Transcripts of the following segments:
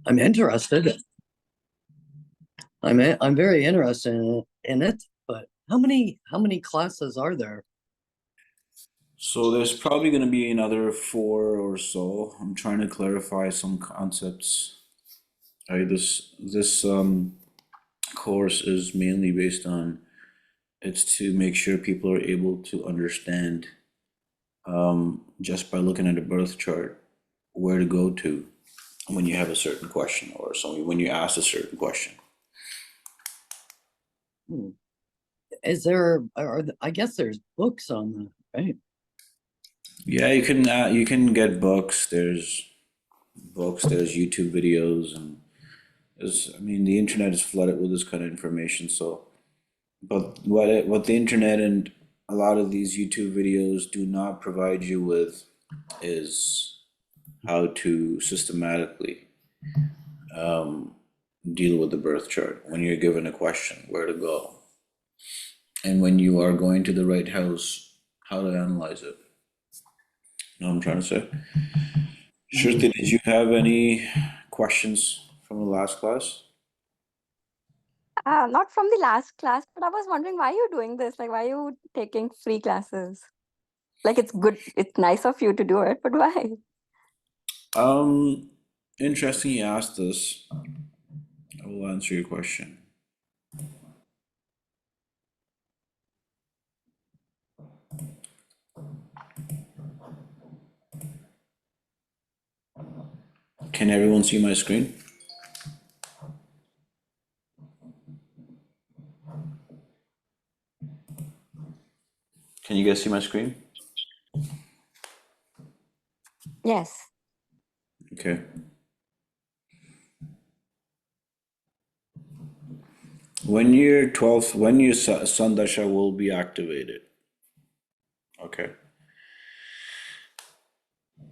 I'm interested. I'm very interested in it, but how many classes are there? So there's probably going to be another four or so. I'm trying to clarify some concepts. This course is mainly based on it's to make sure people are able to understand just by looking at a birth chart where to go to when you have a certain question or something when you ask a certain question. Hmm. Is there, I guess there's books on that, right? Yeah, you can get books. There's books. There's YouTube videos, and I mean, the internet is flooded with this kind of information. So, but what the internet and a lot of these YouTube videos do not provide you with is how to systematically deal with the birth chart when you're given a question, where to go, and when you are going to the right house, how to analyze it. Know what I'm trying to say? Shruti, did you have any questions from the last class? Not from the last class, but I was wondering why you're doing this. Like, why are you taking free classes? Like, it's good, it's nice of you to do it, but why? Um, Interesting you asked this. I will answer your question. Can everyone see my screen? Can you guys see my screen? Yes. Okay. When your sun dasha will be activated. Okay.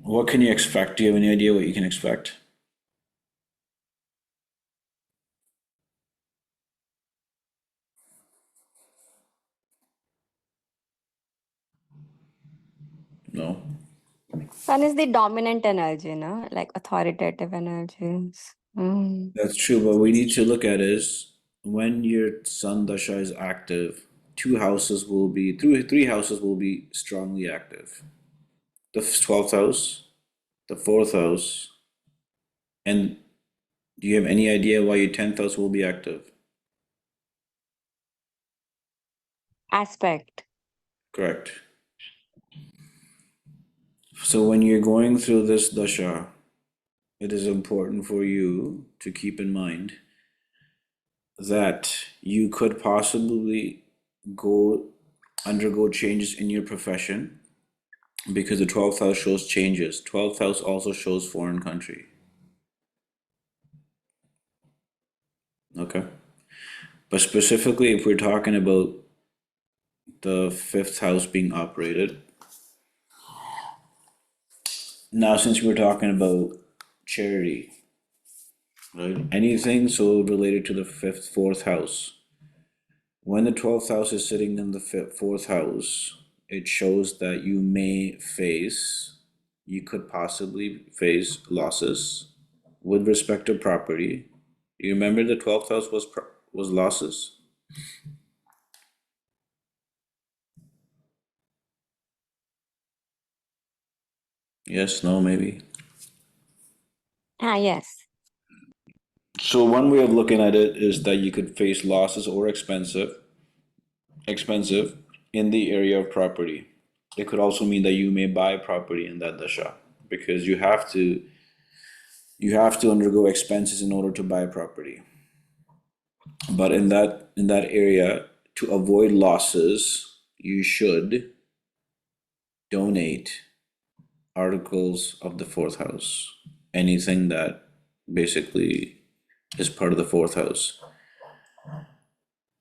What can you expect? Do you have any idea what you can expect? No. Sun is the dominant energy, no? Like authoritative energies. Mm. That's true, but we need to look at is when your sun dasha is active, three houses will be strongly active. The 12th house, the fourth house, and do you have any idea why your 10th house will be active? Aspect. Correct. So when you're going through this dasha, it is important for you to keep in mind that you could possibly go undergo changes in your profession because the 12th house shows changes. 12th house also shows foreign country. Okay. But specifically, if we're talking about the fifth house being operated, now since we're talking about charity, right? Anything so related to the fourth house. When the 12th house is sitting in the fourth house, it shows that you could possibly face losses with respect to property. You remember the 12th house was losses? Yes, no, maybe. Yes. So one way of looking at it is that you could face losses or expensive in the area of property. It could also mean that you may buy property in that dasha because you have to undergo expenses in order to buy property. But in that area, to avoid losses, you should donate articles of the fourth house. Anything that basically is part of the fourth house.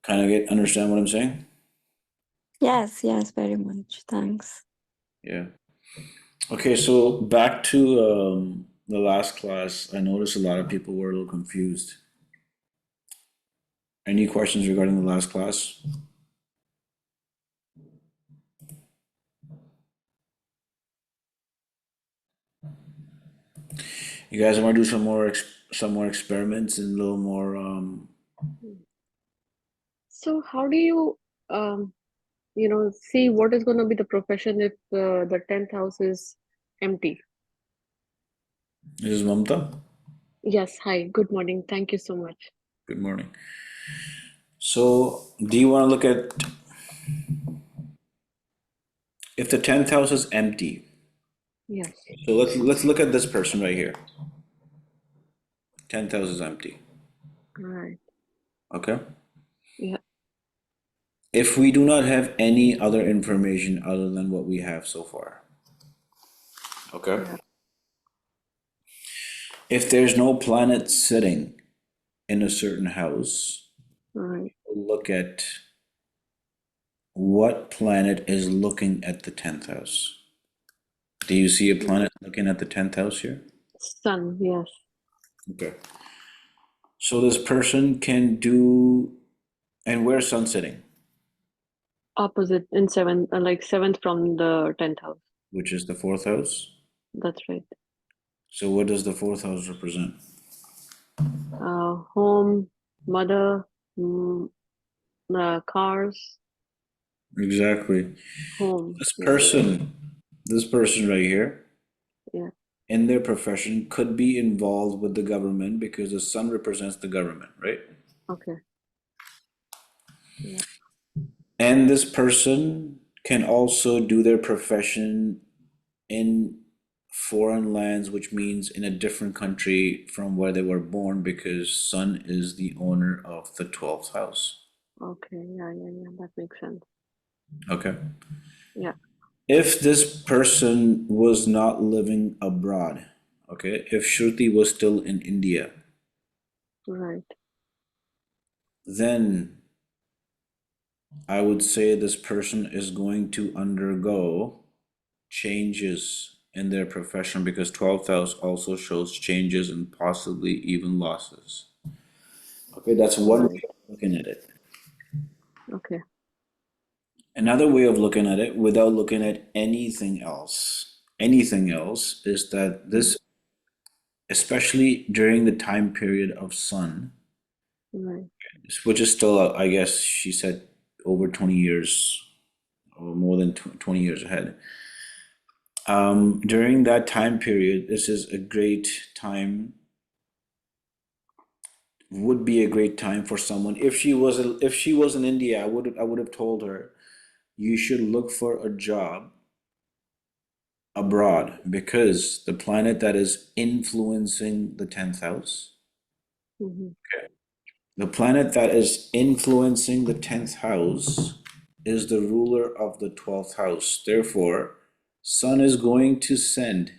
Kind of understand what I'm saying? Yes, very much. Thanks. Yeah. Okay, so back to the last class. I noticed a lot of people were a little confused. Any questions regarding the last class? You guys want to do some more experiments and a little more So how do you, see what is going to be the profession if the 10th house is empty? this is Mamta. Yes, hi, good morning. Thank you so much. Good morning. So, do you want to look at if the 10th house is empty? Yes, So let's look at this person right here. 10th house is empty. right. Okay. Yeah, If we do not have any other information other than what we have so far. Okay. yeah, If there's no planet sitting in a certain house, right. look at what planet is looking at the 10th house. Do you see a planet looking at the 10th house here? Sun, yes. Okay. So this person can do, and where's sun sitting? Opposite in seventh, like seventh from the 10th house. Which is the fourth house. That's right. So what does the fourth house represent? Home, mother, cars, Exactly. home. This Yeah, person right here, yeah. in their profession, could be involved with the government because the sun represents the government, right? Okay. Yeah. And this person can also do their profession in foreign lands, which means in a different country from where they were born, because sun is the owner of the 12th house. Okay. Yeah, that makes sense. Okay. Yeah. If this person was not living abroad, okay, if Shruti was still in India, Right. then I would say this person is going to undergo changes in their profession because 12th house also shows changes and possibly even losses. Okay, that's one way Right. of looking at it. Okay. Another way of looking at it without looking at anything else is that this, especially during the time period of sun, Right. which is still, I guess she said over 20 years or more than 20 years ahead. During that time period, this is a great time, would be a great time for someone. If she was in India, I would have told her you should look for a job abroad because the planet that is influencing the 10th house, Mm-hmm. the planet that is influencing the 10th house is the ruler of the 12th house. Therefore, sun is going to send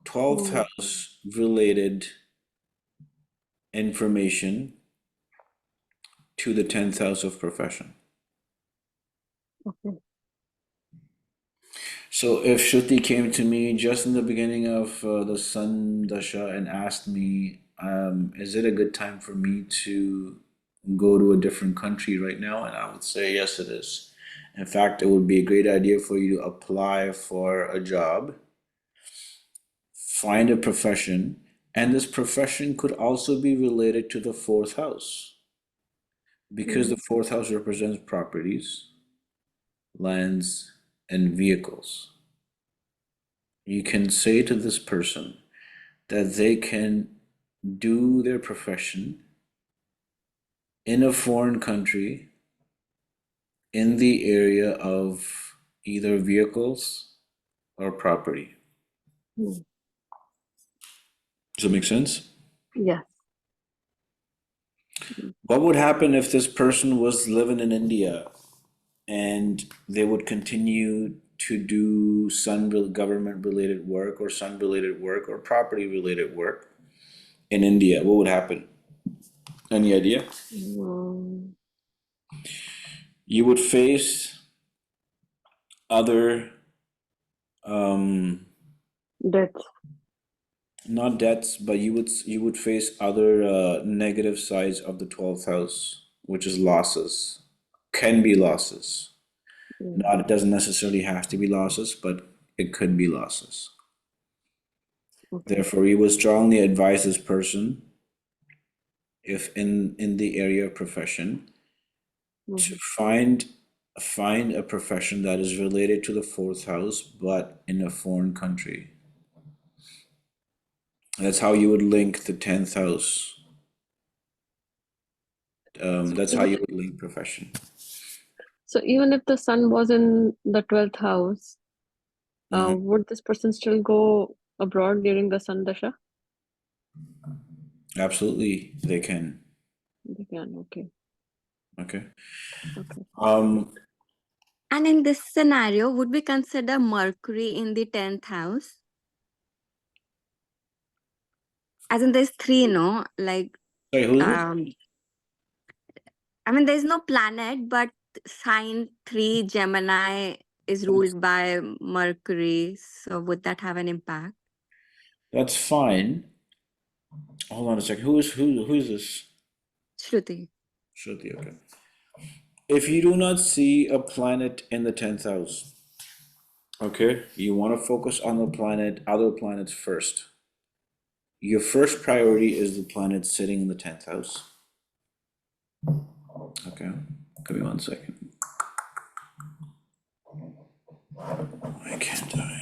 12th Mm. house related information to the 10th house of profession. Okay. So if Shruti came to me just in the beginning of the Sun Dasha and asked me, is it a good time for me to go to a different country right now? And I would say, yes, it is. In fact, it would be a great idea for you to apply for a job, find a profession, and this profession could also be related to the fourth house because the fourth house represents properties, lands, and vehicles. You can say to this person that they can do their profession in a foreign country in the area of either vehicles or property. Mm. Does that make sense? Yes. What would happen if this person was living in India and they would continue to do government related work or sun related work or property related work in India? What would happen? Any idea? Um, You would face other um Death. not debts, but you would face other negative sides of the 12th house, which is losses. Can be losses. Mm. Not, it doesn't necessarily have to be losses, but it could be losses. Okay. Therefore, we would strongly advise this person, if in the area of profession, to find a profession that is related to the fourth house, but in a foreign country. That's how you would link the 10th house. That's how you would link profession. So even if the sun was in the 12th house, Mhm. would this person still go abroad during the sun dasha? Absolutely, they can. They can, okay. Okay. Okay. And in this scenario, would we consider Mercury in the 10th house? As in, there's three, no? Like, Sorry, who is it? I mean, there's no planet, but sign 3 Gemini is ruled by Mercury. So would that have an impact? That's fine. Hold on a second. Who is this? Shruti. Shruti, okay. If you do not see a planet in the 10th house, okay, you want to focus on the other planets first. Your first priority is the planet sitting in the 10th house. Okay, give me 1 second. Why can't I?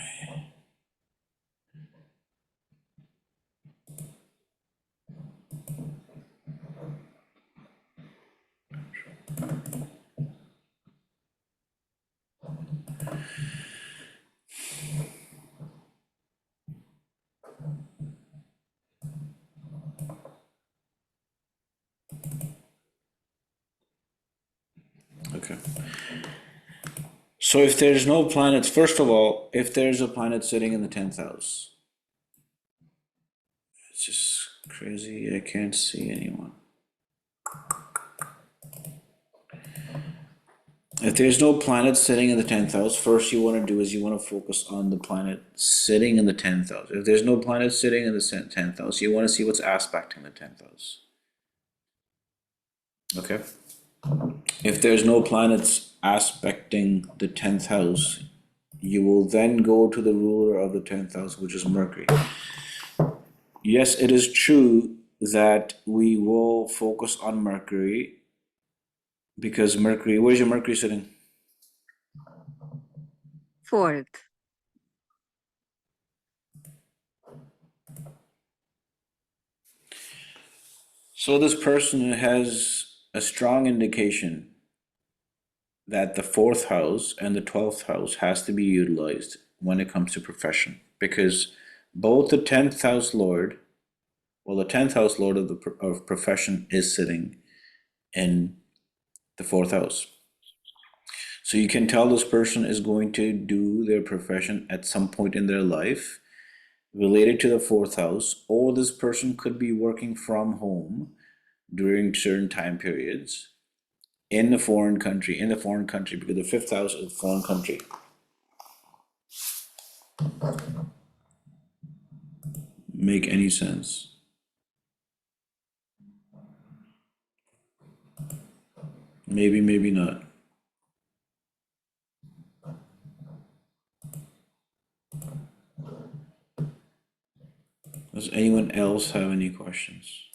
Okay. So if there's no planets, first of all, if there's a planet sitting in the 10th house, it's just crazy. I can't see anyone. If there's no planet sitting in the 10th house, first you want to do is you want to focus on the planet sitting in the 10th house. If there's no planet sitting in the 10th house, you want to see what's aspecting the 10th house. Okay? If there's no planets aspecting the 10th house, you will then go to the ruler of the 10th house, which is Mercury. Yes, it is true that we will focus on Mercury because Mercury, where's your Mercury sitting? 4th. So this person has a strong indication that the fourth house and the 12th house has to be utilized when it comes to profession because both the 10th house lord, well, the 10th house lord of profession is sitting in the fourth house. So you can tell this person is going to do their profession at some point in their life related to the fourth house, or this person could be working from home during certain time periods in the foreign country, because the fifth house is a foreign country. Make any sense? Maybe, maybe not. Does anyone else have any questions?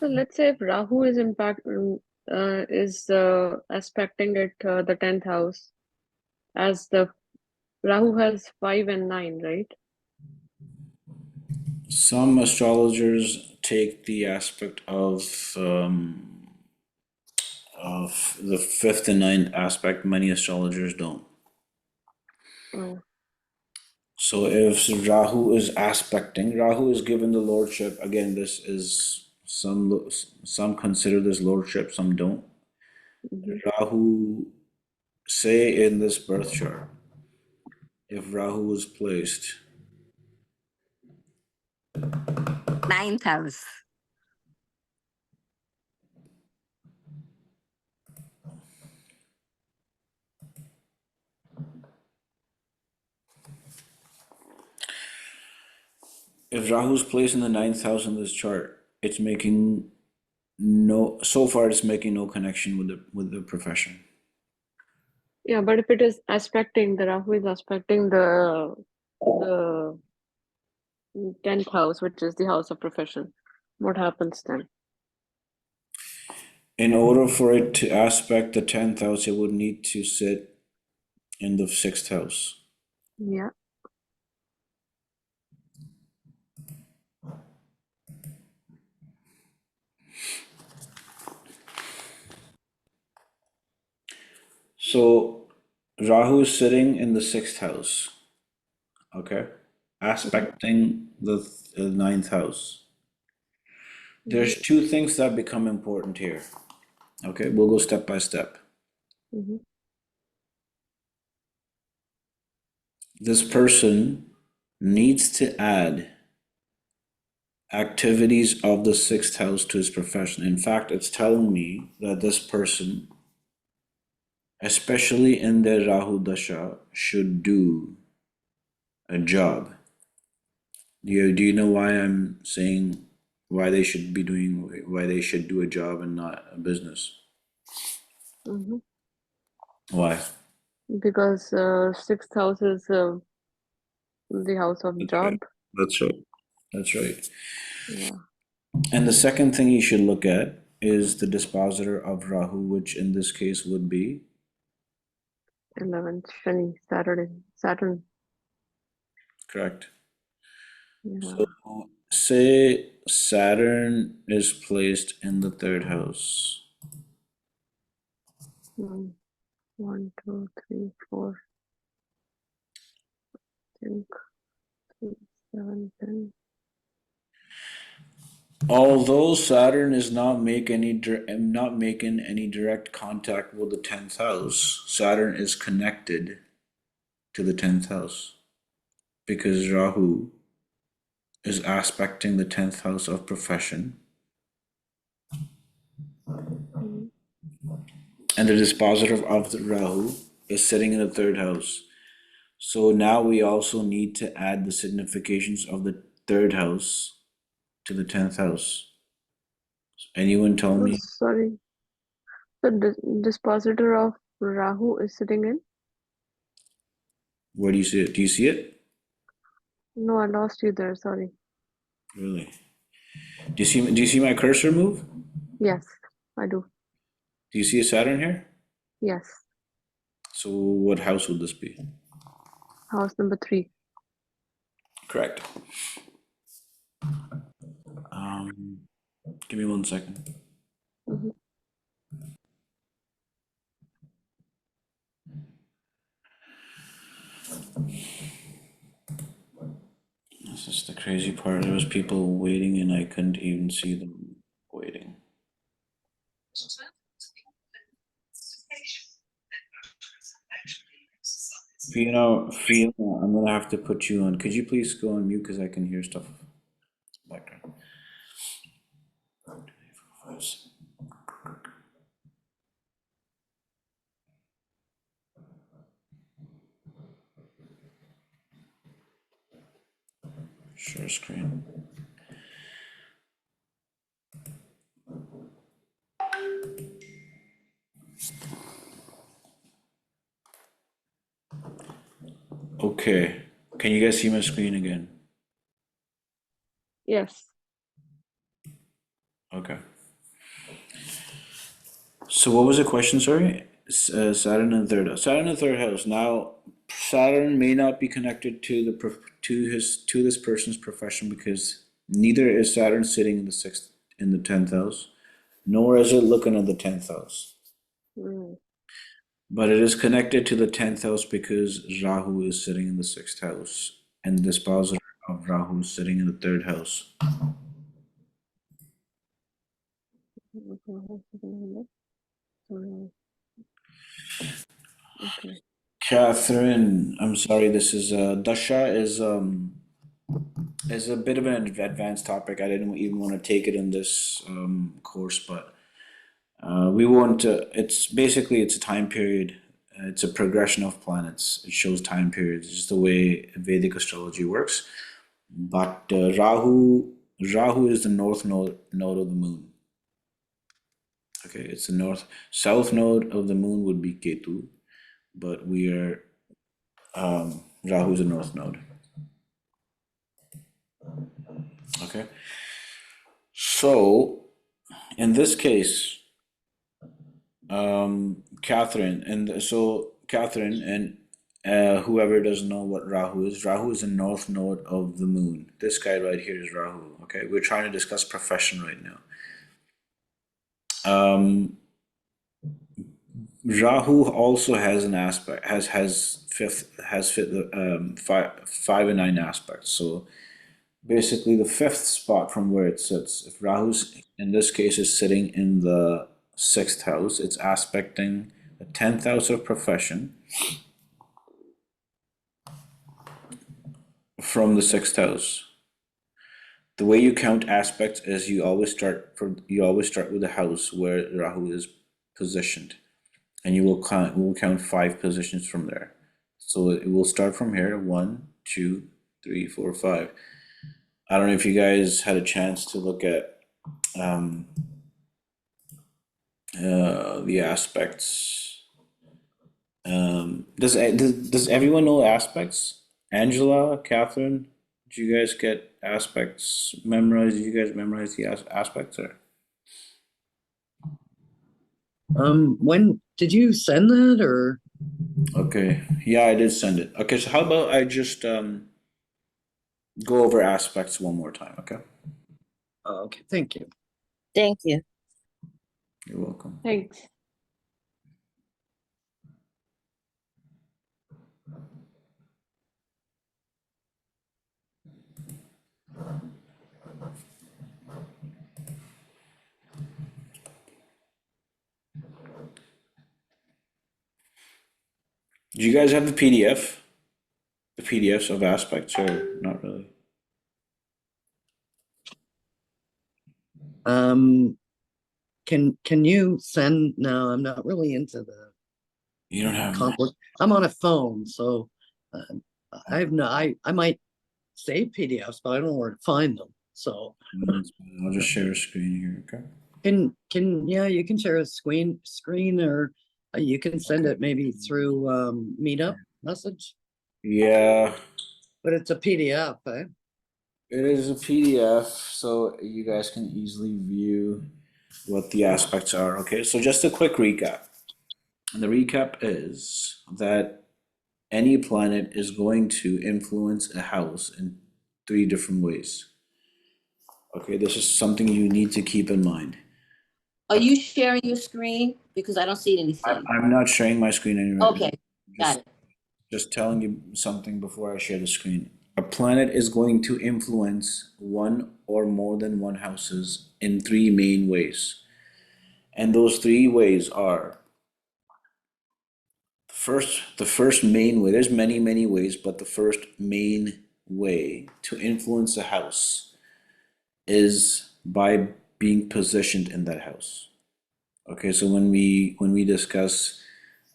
So let's say if Rahu is aspecting it the 10th house, as the Rahu has 5 and 9, right? Some astrologers take the aspect of the fifth and ninth aspect. Many astrologers don't. Oh, So if Rahu is aspecting, Rahu is given the lordship. Again, this is some consider this lordship, some don't. Rahu, say in this birth chart, if Rahu was placed, 9th house. if Rahu's placed in the ninth house in this chart, it's making No, so far it's making no connection with the profession. Yeah, but if it is aspecting, the Rahu is aspecting the 10th house, which is the house of profession. What happens then? In order for it to aspect the 10th house, it would need to sit in the 6th house. Yeah. So Rahu is sitting in the 6th house, okay, aspecting the 9th house. There's two things that become important here. Okay, we'll go step by step. Mm-hmm. This person needs to add activities of the 6th house to his profession. In fact, it's telling me that this person, especially in their Rahu Dasha, should do a job. Do you know why I'm saying why they should do a job and not a business? Mm-hmm. Why? Because 6th house is the house of That's right. job. That's right. That's right. Yeah. And the second thing you should look at is the dispositor of Rahu, which in this case would be 11th, Shani, Saturn. correct. Yeah. So say Saturn is placed in the 3rd house. 1, 2, 3, 4, 5, 6, 7, 10. Although Saturn is not making any direct contact with the 10th house, Saturn is connected to the 10th house because Rahu is aspecting the 10th house of profession, Mm. and the dispositor of the Rahu is sitting in the 3rd house. So now we also need to add the significations of the 3rd house to the 10th house. Anyone tell Oh, me? sorry. The dispositor of Rahu is sitting in? Where do you see it? Do you see it? No, I lost you there. Sorry. Really? Do you see my cursor move? Yes, I do. Do you see a Saturn here? Yes. So what house would this be? House number 3. Correct. Give me 1 second. Mm-hmm. This is the crazy part. There was people waiting and I couldn't even see them waiting. Fiona, I'm gonna have to put you on. Could you please go on mute because I can hear stuff background. Share screen. Okay. Can you guys see my screen again? Yes. Okay. So what was the question? Sorry. Saturn in the 3rd house. Saturn in the 3rd house. Now, Saturn may not be connected to to this person's profession because neither is Saturn sitting in the 10th house, nor is it looking at the 10th house. Mm. But it is connected to the 10th house because Rahu is sitting in the 6th house, and the dispositor of Rahu is sitting in the 3rd house. Okay. Catherine, I'm sorry. This is Dasha is a bit of an advanced topic. I didn't even want to take it in this course, but we want to. It's a time period. It's a progression of planets. It shows time periods. It's just the way Vedic astrology works. But Rahu is the north node of the moon. Okay, it's the south node of the moon would be Ketu, but we are Rahu is the north node. Okay, so in this case, Catherine, and whoever doesn't know what Rahu is the north node of the moon. This guy right here is Rahu. Okay, we're trying to discuss profession right now. Rahu also has an aspect, five and nine aspects. So basically, the fifth spot from where it sits, if Rahu's in this case is sitting in the sixth house, it's aspecting the 10th house of profession from the sixth house. The way you count aspects is you always start with the house where Rahu is positioned, and we'll count 5 positions from there. So it will start from here: 1, 2, 3, 4, 5. I don't know if you guys had a chance to look at the aspects. Does everyone know aspects? Angela, Catherine, did you guys get aspects memorized? Did you guys memorize the aspects or? When did you send that or? Okay, yeah, I did send it. Okay, so how about I just go over aspects one more time, okay? Okay, thank you. Thank you. You're welcome. Thanks. Do you guys have the PDF? The PDFs of aspects or not really? Can you send? No, I'm not really into the You don't have. conflict. I'm on a phone, so I have no. I might save PDFs, but I don't know where to find them. So I'll just share a screen here, okay? yeah, you can share a screen or you can send it maybe through Meetup message, Yeah, but it's a PDF, eh? it is a PDF, so you guys can easily view what the aspects are, okay? So just a quick recap. And the recap is that any planet is going to influence a house in 3 different ways. Okay, this is something you need to keep in mind. Are you sharing your screen? Because I don't see anything. I'm not sharing my screen anymore. Okay, got it. Just telling you something before I share the screen. A planet is going to influence one or more than one houses in 3 main ways. And those 3 ways are the first main way. There's many ways, but the first main way to influence a house is by being positioned in that house. Okay, so when we discuss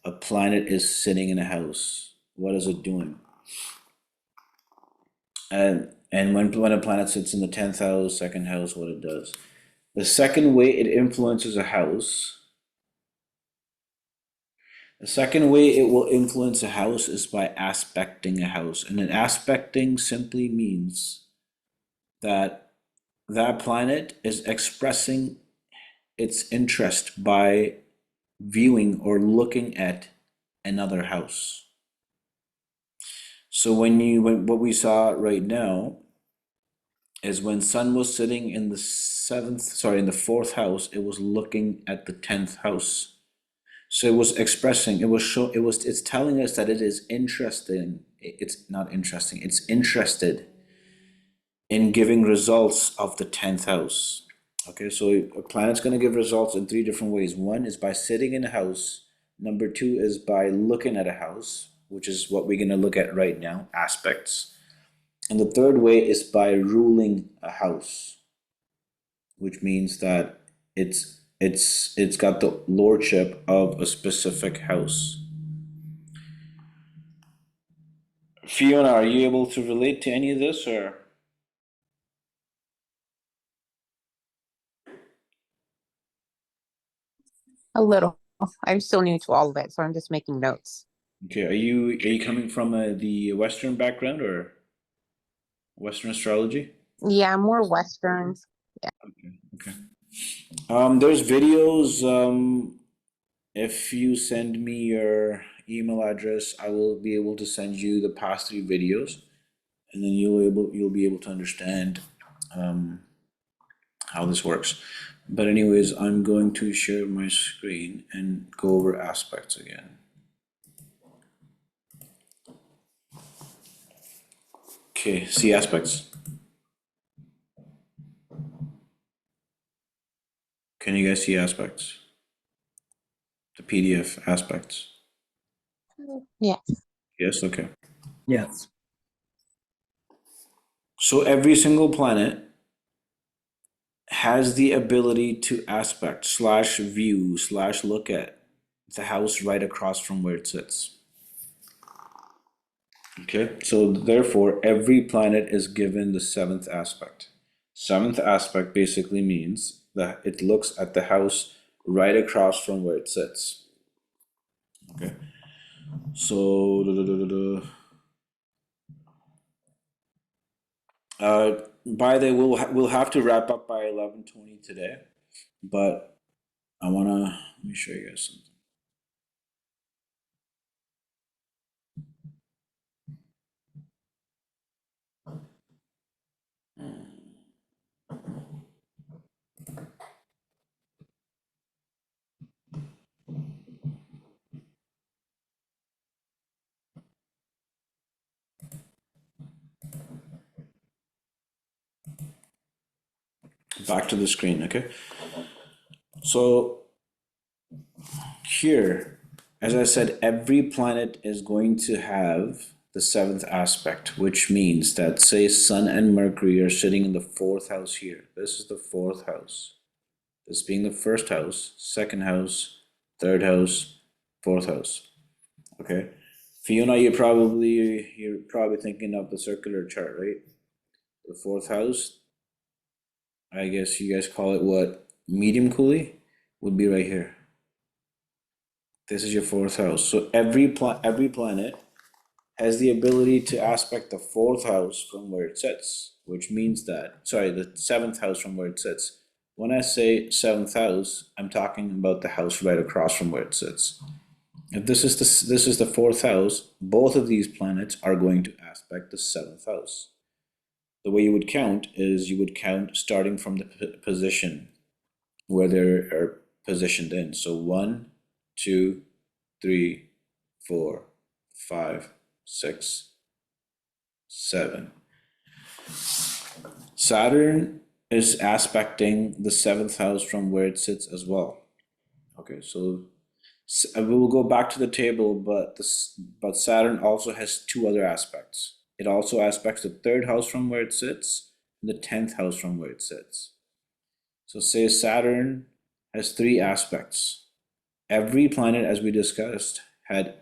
a planet is sitting in a house, what is it doing? And when a planet sits in the 10th house, second house, what it does. The second way it influences a house, the second way it will influence a house is by aspecting a house. And an aspecting simply means that that planet is expressing its interest by viewing or looking at another house. So what we saw right now is when Sun was sitting in the 4th house, it was looking at the 10th house. So it was expressing, it's telling us that it is interesting. It's not interesting, it's interested in giving results of the 10th house. Okay, so a planet's going to give results in 3 different ways. One is by sitting in a house. Number 2 is by looking at a house, which is what we're going to look at right now, aspects. And the third way is by ruling a house, which means that it's got the lordship of a specific house. Fiona, are you able to relate to any of this or? A little. I'm still new to all of it, so I'm just making notes. Okay, are you coming from the Western background or Western astrology? Yeah, more Westerns. Okay. There's videos. If you send me your email address, I will be able to send you the past 3 videos, and then you'll be able to understand how this works. But anyways, I'm going to share my screen and go over aspects again. Okay, see aspects? Can you guys see aspects? The PDF aspects? Yeah. Yes, okay. Yes. So every single planet has the ability to aspect slash view slash look at the house right across from where it sits. Okay, so therefore every planet is given the 7th aspect. 7th aspect basically means that it looks at the house right across from where it sits. Okay, so by the way, we'll have to wrap up by 11:20 today, but let me show you guys something. Back to the screen, okay? So here, as I said, every planet is going to have the 7th aspect, which means that, say, Sun and Mercury are sitting in the 4th house here. This is the 4th house. This being the 1st house, 2nd house, 3rd house, 4th house. Okay? Fiona, you're probably thinking of the circular chart, right? The 4th house, I guess you guys call it what? Medium Cooley would be right here. This is your 4th house. So every planet has the ability to aspect the 4th house from where it sits, which means that, sorry, the 7th house from where it sits. When I say 7th house, I'm talking about the house right across from where it sits. If this is the 4th house, both of these planets are going to aspect the 7th house. The way you would count is you would count starting from the position where they are positioned in. So 1, 2, 3, 4, 5, 6, 7. Saturn is aspecting the 7th house from where it sits as well. Okay, so we will go back to the table, but Saturn also has 2 other aspects. It also aspects the 3rd house from where it sits and the 10th house from where it sits. So say Saturn has 3 aspects. Every planet, as we discussed, has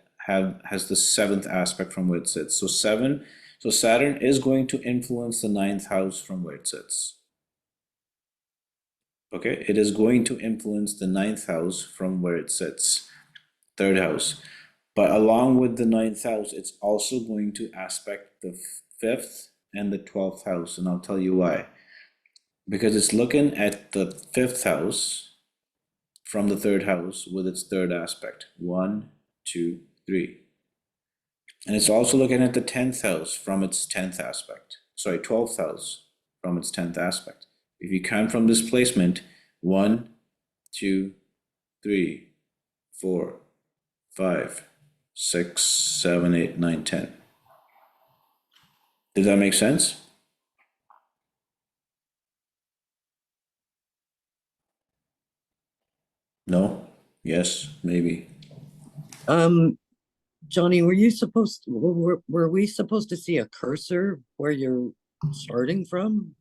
the 7th aspect from where it sits. So Saturn is going to influence the 9th house from where it sits. Okay, it is going to influence the 9th house from where it sits, 3rd house. But along with the 9th house, it's also going to aspect the 5th and the 12th house, and I'll tell you why. Because it's looking at the 5th house from the 3rd house with its 3rd aspect. 1, 2, 3. And it's also looking at the 10th house from its 10th aspect. Sorry, 12th house from its 10th aspect. If you count from this placement, 1, 2, 3, 4, 5, 6, 7, 8, 9, 10. Does that make sense? No? Yes? Maybe? Johnny, were we supposed to see a cursor where you're starting from?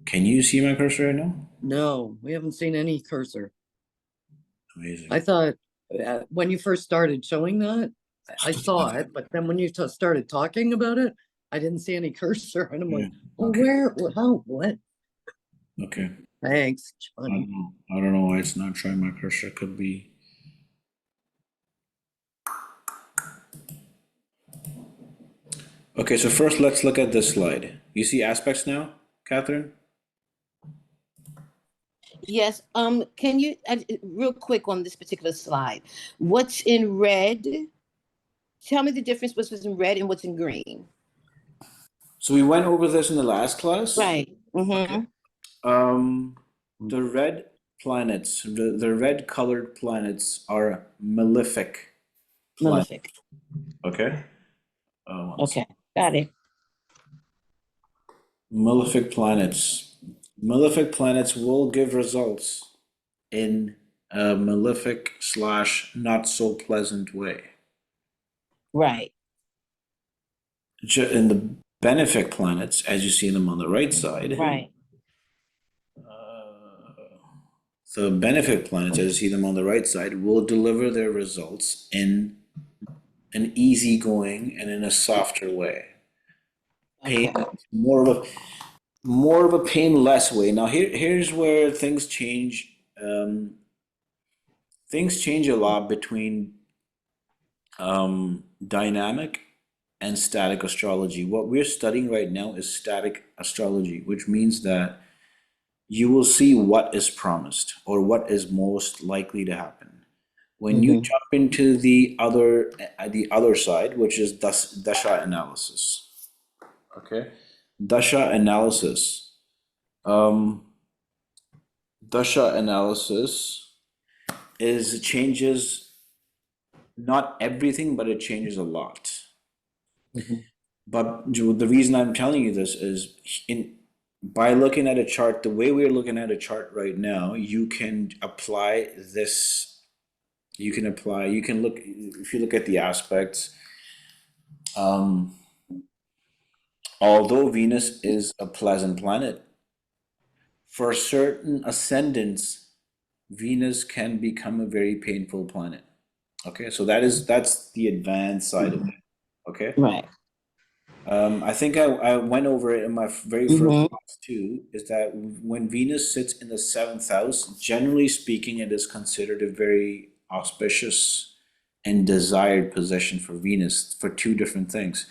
Can you see my cursor right now? No, we haven't seen any cursor. Amazing. I thought when you first started showing that, I saw it, but then when you started talking about it, I didn't see any cursor, and I'm like, well, Okay. where? How? What? Okay. Thanks, I Johnny. don't know why it's not showing my cursor. Could be Okay, so first let's look at this slide. You see aspects now, Catherine? Yes, can you, real quick on this particular slide, what's in red? Tell me the difference what's in red and what's in green. So we went over this in the last class. Right. Mm-hmm. The red planets, the red colored planets are malefic planets. Malefic. Okay. One Okay, got it. Malefic planets. Malefic planets will give results in a malefic / not so pleasant way. Right. In the benefic planets, as you see them on the right side, Right. the benefic planets, as you see them on the right side, will deliver their results in an easygoing and in a softer way. Pain, Okay. more of a painless way. Now here's where things change. Things change a lot between dynamic and static astrology. What we're studying right now is static astrology, which means that you will see what is promised or what is most likely to happen. When you jump into the other side, which is dasha analysis. Okay, dasha analysis. Dasha analysis changes not everything, but it changes a lot. But the reason I'm telling you this is by looking at a chart, the way we're looking at a chart right now, you can apply this. You can look, if you look at the aspects, although Venus is a pleasant planet, for certain ascendants, Venus can become a very painful planet. Okay, so that's the advanced side of it. Okay. Right. I think I went over it in my very first class too, is that when Venus sits in the 7th house, generally speaking, it is considered a very auspicious and desired position for Venus for two different things.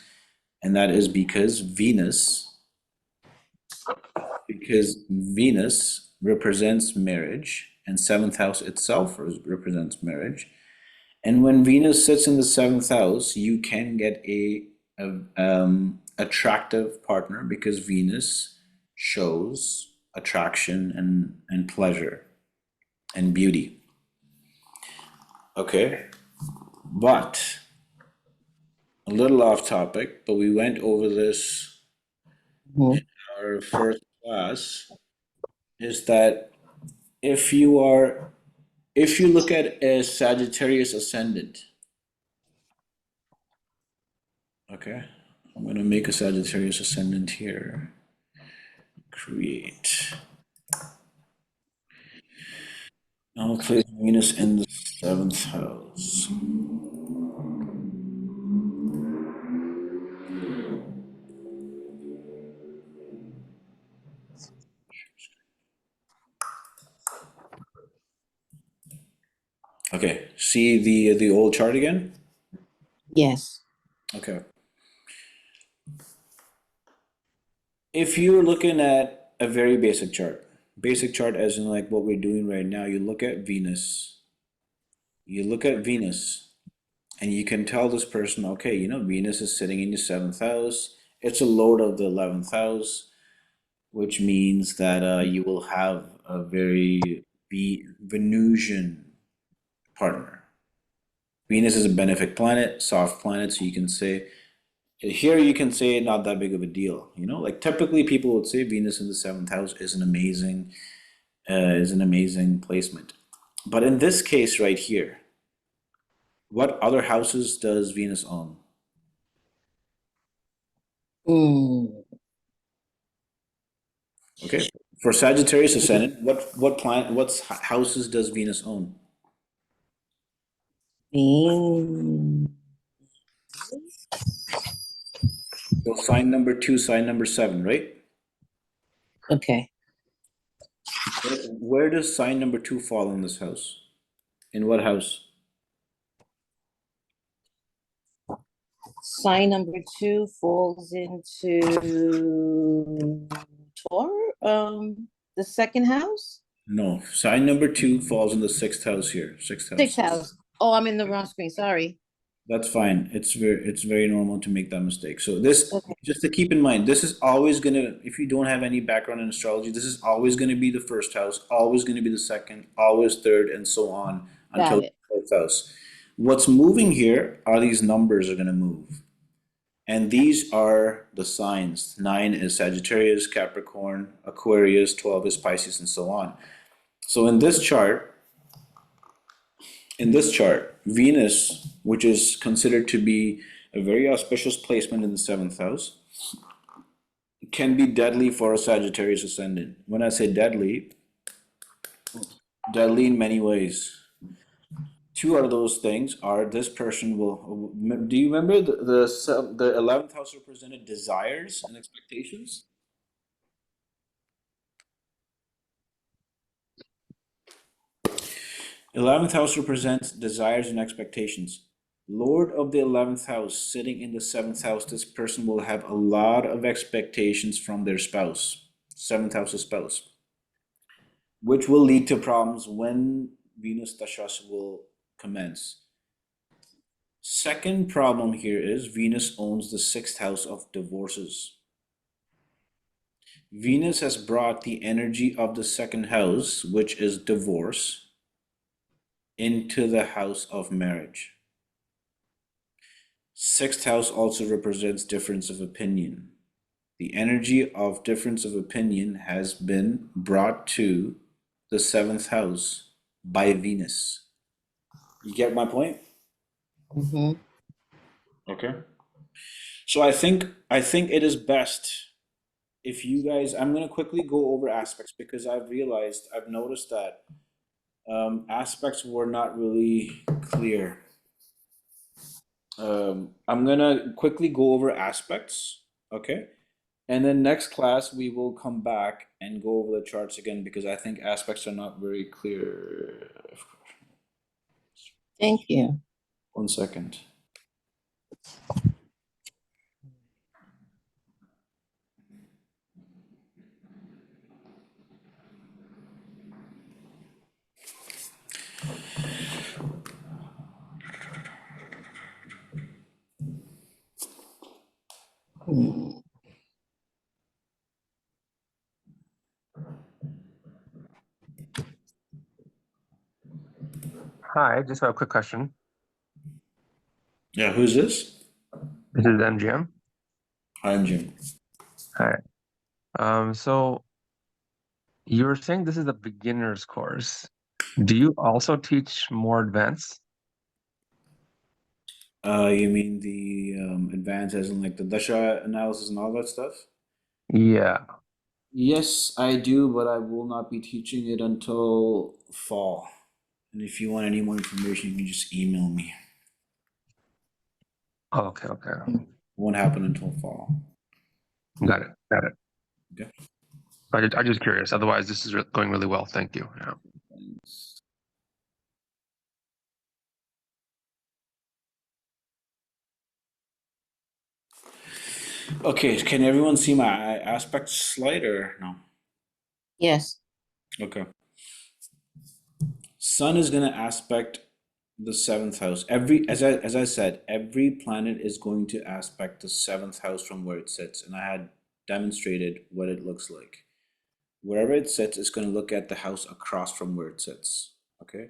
And that is because Venus represents marriage, and 7th house itself represents marriage. And when Venus sits in the 7th house, you can get a attractive partner because Venus shows attraction and pleasure and beauty. Okay, but a little off topic, but we went over this in our first class, is that if you look at a Sagittarius ascendant, okay, I'm going to make a Sagittarius ascendant here. Create. I'll place Venus in the 7th house. Okay, see the old chart again? Yes. Okay. If you're looking at a very basic chart as in like what we're doing right now, you look at Venus, and you can tell this person, okay, Venus is sitting in your 7th house. It's a lord of the 11th house, which means that you will have a very Venusian partner. Venus is a benefic planet, soft planet, so you can say not that big of a deal. Like typically people would say Venus in the 7th house is an amazing placement. But in this case right here, what other houses does Venus own? Okay, for Sagittarius ascendant, what houses does Venus own? So sign number 2, sign number 7, right? Okay. Where does sign number 2 fall in this house? In what house? sign number 2 falls into the second house? No, sign number 2 falls in the sixth house here, sixth house. Sixth house. Oh, I'm in the wrong screen, sorry. That's fine. It's very normal to make that mistake. So this, Okay. just to keep in mind, this is always gonna, if you don't have any background in astrology, this is always gonna be the first house, always gonna be the second, always third, and so on until Got it. the fourth house. What's moving here are these numbers are gonna move. And these are the signs. 9 is Sagittarius, Capricorn, Aquarius, 12 is Pisces, and so on. So in this chart, Venus, which is considered to be a very auspicious placement in the seventh house, can be deadly for a Sagittarius ascendant. When I say deadly in many ways. Two out of those things are this person will. Do you remember the 11th house represented desires and expectations? Eleventh house represents desires and expectations. Lord of the 11th house sitting in the 7th house, this person will have a lot of expectations from their spouse, 7th house's spouse, which will lead to problems when Venus Dashas will commence. Second problem here is Venus owns the 6th house of divorces. Venus has brought the energy of the second house, which is divorce, into the house of marriage. 6th house also represents difference of opinion. The energy of difference of opinion has been brought to the 7th house by Venus. You get my point? Mm-hmm. Okay. So I think it is best if you guys, I'm going to quickly go over aspects because I've noticed that aspects were not really clear. I'm gonna quickly go over aspects, okay? And then next class we will come back and go over the charts again because I think aspects are not very clear. Thank you. 1 second. Hmm. Hi, I just have a quick question. Yeah, who's this? This is MGM. I'm Jim. Hi. So you were saying this is a beginner's course. Do you also teach more advanced? You mean the advanced as in like the Dasha analysis and all that stuff? Yeah. Yes, I do, but I will not be teaching it until fall. And if you want any more information, you can just email me. Oh, okay, okay. It won't happen until fall. Got it. Got it. Okay. I'm just curious. Otherwise, this is going really well. Thank you. Yeah. Okay, can everyone see my aspect slide or no? Yes. Okay. Sun is going to aspect the 7th house. As I said, every planet is going to aspect the 7th house from where it sits, and I had demonstrated what it looks like. Wherever it sits, it's going to look at the house across from where it sits. Okay.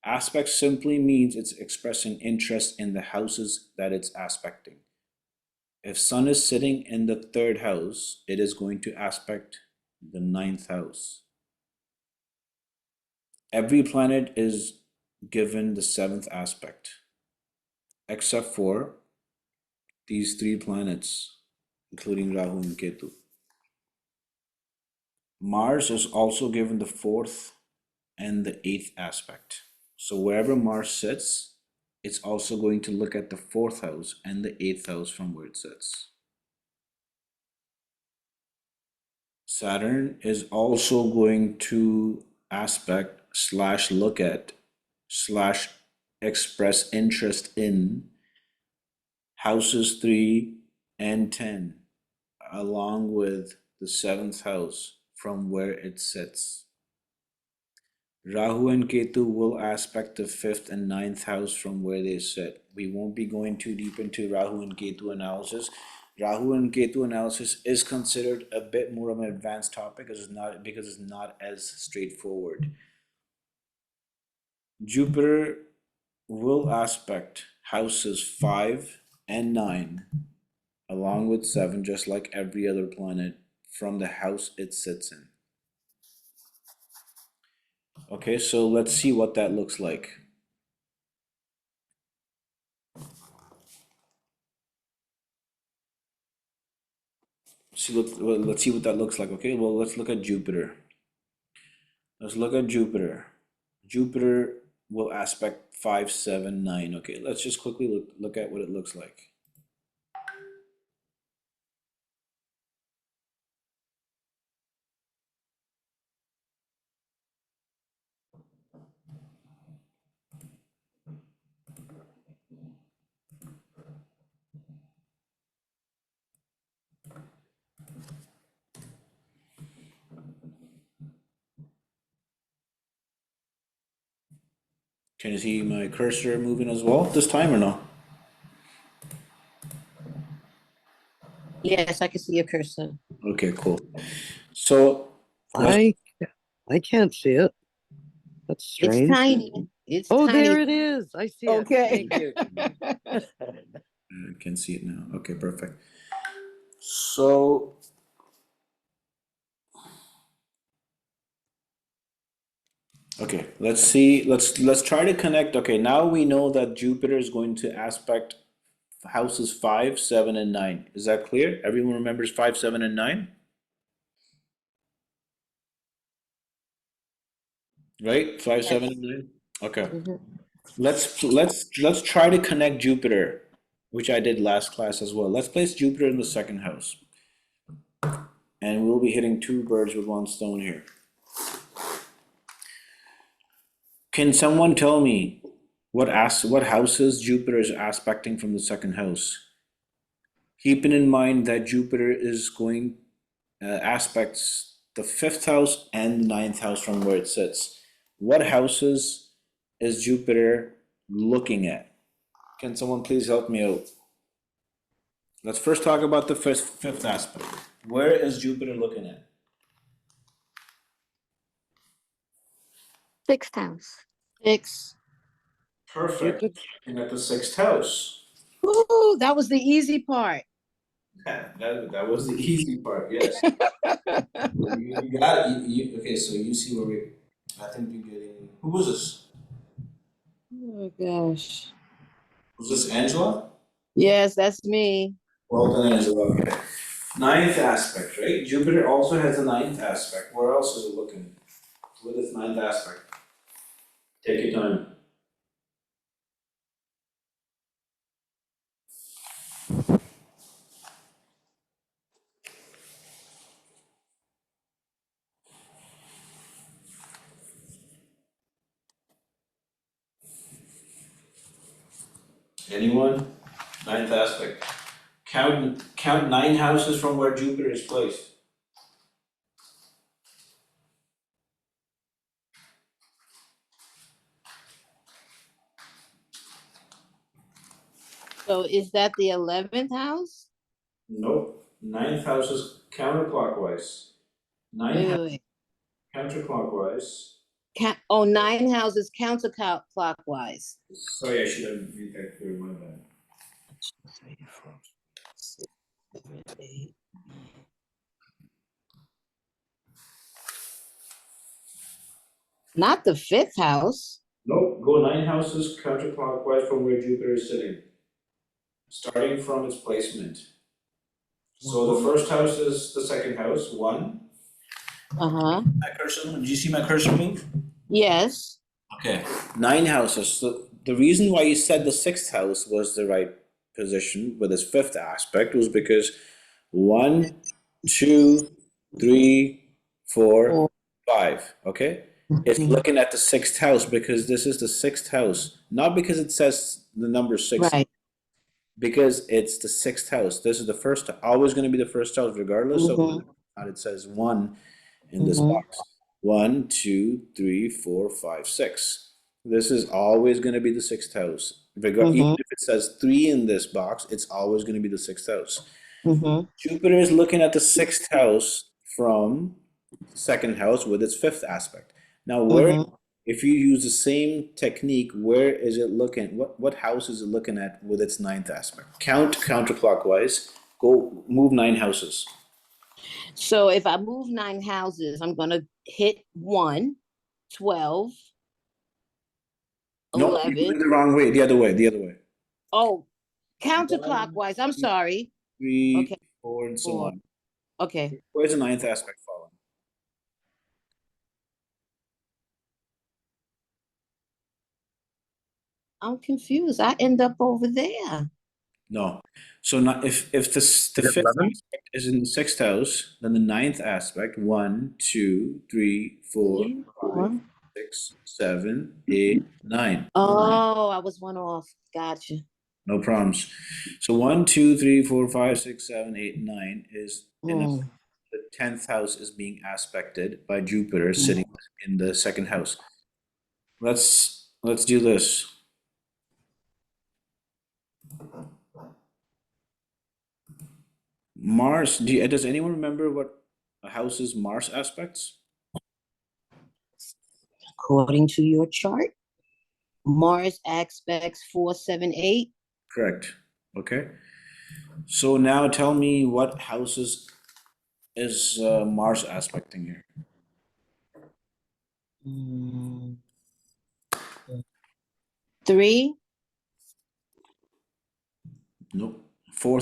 Aspect simply means it's expressing interest in the houses that it's aspecting. If Sun is sitting in the 3rd house, it is going to aspect the 9th house. Every planet is given the 7th aspect, except for these 3 planets, including Rahu and Ketu. Mars is also given the 4th and the 8th aspect. So wherever Mars sits, it's also going to look at the 4th house and the 8th house from where it sits. Saturn is also going to aspect / look at / express interest in houses 3 and 10, along with the 7th house from where it sits. Rahu and Ketu will aspect the 5th and 9th house from where they sit. We won't be going too deep into Rahu and Ketu analysis. Rahu and Ketu analysis is considered a bit more of an advanced topic because it's not as straightforward. Jupiter will aspect houses 5 and 9 along with 7, just like every other planet from the house it sits in. Okay, so let's see what that looks like. Let's see what that looks like. Okay, well, let's look at Jupiter. Let's look at Jupiter. Jupiter will aspect 5, 7, 9. Okay, let's just quickly look at what it looks like. Can you see my cursor moving as well this time or no? Yes, I can see your cursor. Okay, cool. So I can't see it. That's It's strange. tiny. It's Oh, tiny. there it is. I see it. Okay. Thank you. I can see it now. Okay, perfect. So okay, let's see. Let's try to connect. Okay, now we know that Jupiter is going to aspect houses 5, 7, and 9. Is that clear? Everyone remembers 5, 7, and 9? Right? 5, 7, and 9? Okay. Let's try to connect Jupiter, which I did last class as well. Let's place Jupiter in the 2nd house. And we'll be hitting 2 birds with 1 stone here. Can someone tell me what houses Jupiter is aspecting from the 2nd house? Keeping in mind that Jupiter is going aspects the 5th house and the 9th house from where it sits. What houses is Jupiter looking at? Can someone please help me out? Let's first talk about the 5th aspect. Where is Jupiter looking at? 6th house. 6. Perfect. Looking at the 6th house. Ooh, that was the easy part. That was the easy part, yes. You got it. Okay, so you see where we. I think you're getting. Who was this? Oh gosh. Was this Angela? Yes, that's me. Well done, Angela. Okay. 9th aspect, right? Jupiter also has a 9th aspect. Where else is it looking? With its 9th aspect. Take your time. Anyone? 9th aspect. Count 9 houses from where Jupiter is placed. So is that the 11th house? Nope. 9th house is counterclockwise. 9th house Wait. counterclockwise. 9 houses counterclockwise. Sorry, I should have made that clear. My bad. 3, 4, 6, 7, 8. Not the 5th house. Nope, go 9 houses counterclockwise from where Jupiter is sitting, starting from its placement. So the first house is the 2nd house, 1. Uh-huh. My cursor, did you see my cursor move? Yes. Okay, 9 houses. So the reason why you said the 6th house was the right position with its 5th aspect was because 1, 2, 3, 4, 5, okay? It's looking at the 6th house because this is the 6th house, not because it says the number 6. Right. because it's the sixth house. This is the first, always going to be the first house, regardless of whether Mhm. or not it says one in this Mhm. box. 1, 2, 3, 4, 5, 6. This is always going to be the sixth house. Even Mhm. if it says 3 in this box, it's always going to be the sixth house. Mhm. Jupiter is looking at the sixth house from the second house with its fifth aspect. Now, Mhm. if you use the same technique, where is it looking? What house is it looking at with its ninth aspect? Count counterclockwise. Go move 9 houses. So if I move 9 houses, I'm gonna hit 1, 12, No, you're 11. going the wrong way. The other way. The other way. Oh, 1, counterclockwise. I'm 2, sorry. 3, Okay, 4, and so 4. on. Okay. Where's the ninth aspect falling? I'm confused. I end up over there. No. So not if the You have fifth 11? aspect is in the sixth house, then the ninth aspect, 1, 2, 3, 4, 3, 5, 4. 6, 7, 8, 9. Oh, I was one off. Gotcha. No problems. So 1, 2, 3, 4, 5, 6, 7, 8, 9 is in Mm. the 10th house is being aspected by Jupiter Mm. sitting in the second house. Let's do this. Mars, does anyone remember what a house's Mars aspects? According to your chart, Mars aspects 4, 7, 8. Correct. Okay. So now tell me what houses is Mars aspecting here? Mm. 3. Nope. Four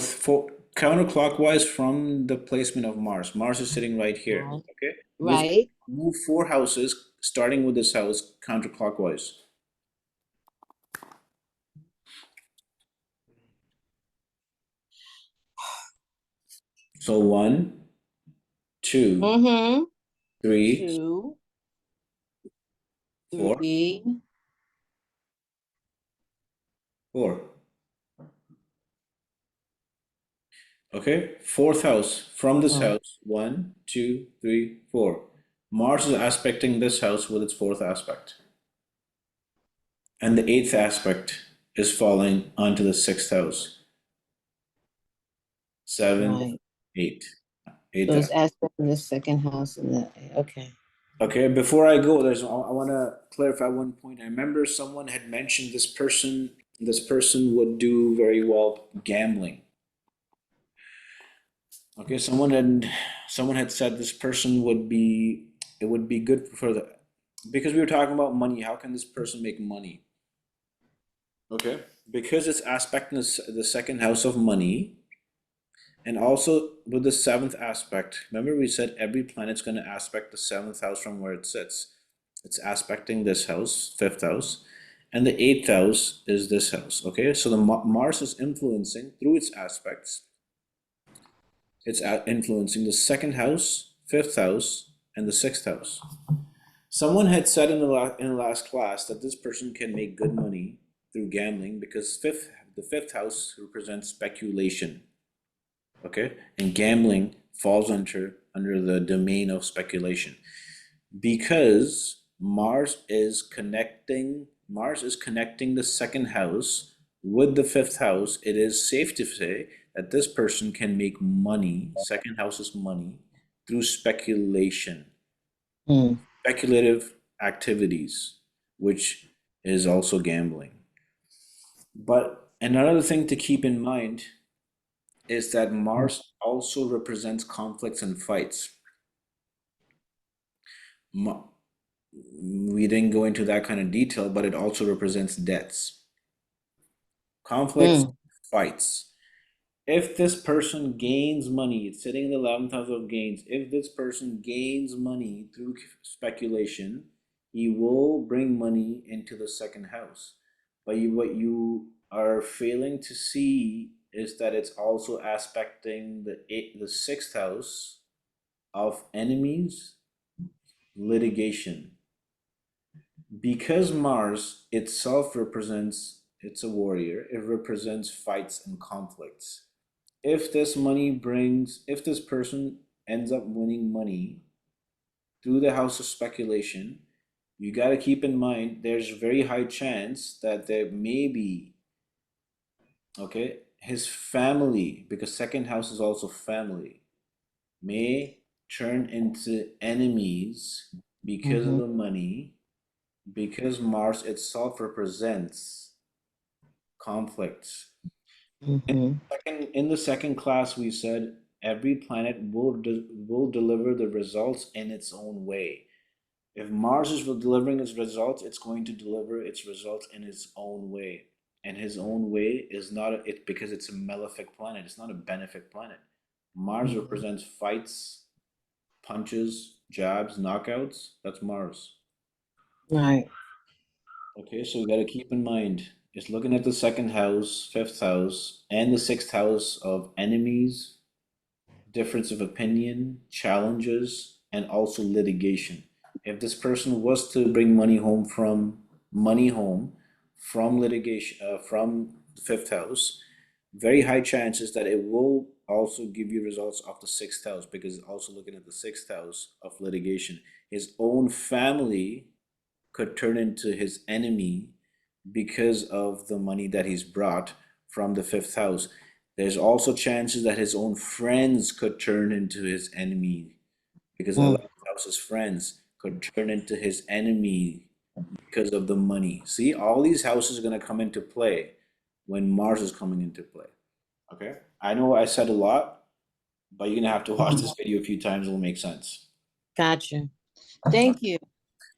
counterclockwise from the placement of Mars. Mars is sitting right here. Right. Okay. Right. Move 4 houses, starting with this house, counterclockwise. So 1, 2, Mm-hmm. 3, 2, 4, 3. 4. Okay. Fourth house from this Oh. house. 1, 2, 3, 4. Mars is aspecting this house with its fourth aspect. And the eighth aspect is falling onto the sixth house. 7, Right. 8. Eighth So it's aspect. aspect in the second house and the okay. Okay, before I go, I want to clarify one point. I remember someone had mentioned this person would do very well gambling. Okay, someone had said this person it would be good for because we were talking about money. How can this person make money? Okay, because it's aspect in the second house of money, and also with the seventh aspect. Remember we said every planet's going to aspect the seventh house from where it sits. It's aspecting this house, fifth house, and the eighth house is this house. Okay, so the Mars is influencing through its aspects. It's influencing the second house, fifth house, and the sixth house. Someone had said in the last class that this person can make good money through gambling because the fifth house represents speculation. Okay, and gambling falls under the domain of speculation because Mars is connecting the second house with the fifth house. It is safe to say that this person can make money, second house is money, through speculation, Hmm. speculative activities, which is also gambling. But another thing to keep in mind is that Mars also represents conflicts and fights. We didn't go into that kind of detail, but it also represents debts, conflicts, Mm. fights. If this person gains money, it's sitting in the 11th house of gains. If this person gains money through speculation, he will bring money into the second house. But what you are failing to see is that it's also aspecting the sixth house of enemies, litigation. Because Mars itself represents it's a warrior. It represents fights and conflicts. If this person ends up winning money through the house of speculation, you got to keep in mind there's a very high chance that there may be, okay, his family, because second house is also family, may turn into enemies because of the money, because Mars itself represents conflicts. In the second class, we said every planet will deliver the results in its own way. If Mars is delivering its results, it's going to deliver its results in its own way. And his own way is not it because it's a malefic planet. It's not a benefic planet. Mars represents fights, punches, jabs, knockouts. That's Mars. Right. Okay, so we got to keep in mind it's looking at the second house, fifth house, and the sixth house of enemies, difference of opinion, challenges, and also litigation. If this person was to bring money home from litigation, from the fifth house, very high chances that it will also give you results of the sixth house, because it's also looking at the sixth house of litigation. His own family could turn into his enemy because of the money that he's brought from the fifth house. There's also chances that his own friends could turn into his enemy, because 11th house's friends could turn into his enemy because of the money. See, all these houses are going to come into play when Mars is coming into play. Okay? I know I said a lot, but you're going to have to watch this video a few times. It'll make sense. Gotcha. Thank you.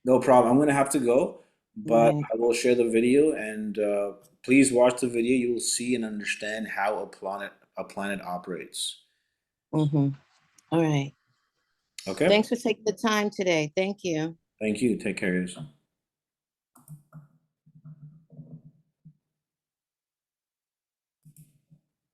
No problem. I'm going to have to go, but Right. I will share the video, and please watch the video. You will see and understand how a planet operates. All right. Okay? Thanks for taking the time today. Thank you. Thank you. Take care of yourself.